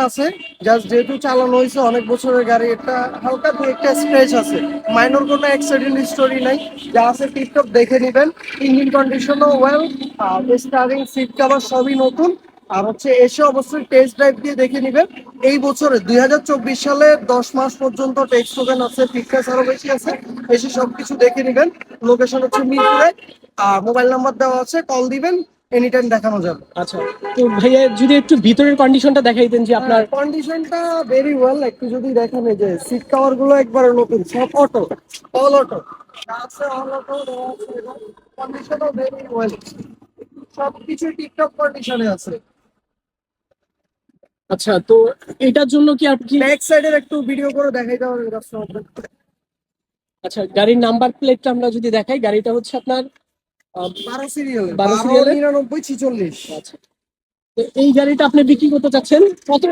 আছে, জাস্ট যেহেতু চালানো হয়েছে অনেক বছরের গাড়ি, এটা হালকা দু একটা স্ক্র্যাচ আছে, মাইনর কোনো অ্যাক্সিডেন্ট স্টোরি নাই, যা আছে টিপটপ দেখে নেবেন। ইঞ্জিন কন্ডিশনও ওয়েল, আর স্টারিং সিট কভার সবই নতুন। আর হচ্ছে এসে অবশ্যই টেস্ট ড্রাইভ দিয়ে দেখে নেবেন। এই বছরে 2024 সালে 10 মাস পর্যন্ত টেক্স টোকেন আছে, ফিটনেস আরো বেশি আছে, এসে সবকিছু দেখে নেবেন। লোকেশন হচ্ছে মিরপুরে, আর মোবাইল নাম্বার দেওয়া আছে, কল দিবেন, এনি টাইম দেখানো যাবে। আচ্ছা, তো ভাইয়া যদি একটু ভিতরের কন্ডিশনটা দেখাইতেন যে আপনার। কন্ডিশনটা ভেরি ওয়েল, একটু যদি দেখেন এই যে সিট কভার গুলো একবারে নতুন, সব অটো, অল অটো আছে, অল অটো কন্ডিশনও ভেরি ওয়েল, সবকিছু টিপটপ কন্ডিশনে আছে। আচ্ছা, তো এটার জন্য কি আপনি। ব্যাক সাইডের একটু ভিডিও করে দেখাই দেওয়া কাস্টমারদের। আচ্ছা, গাড়ির নাম্বার প্লেটটা আমরা যদি দেখাই, গাড়িটা হচ্ছে আপনার 12 সিরিয়াল, 12 12 সিরিয়ালের। 99 46। আচ্ছা, তো এই গাড়িটা আপনি বিক্রি করতে চাচ্ছেন কত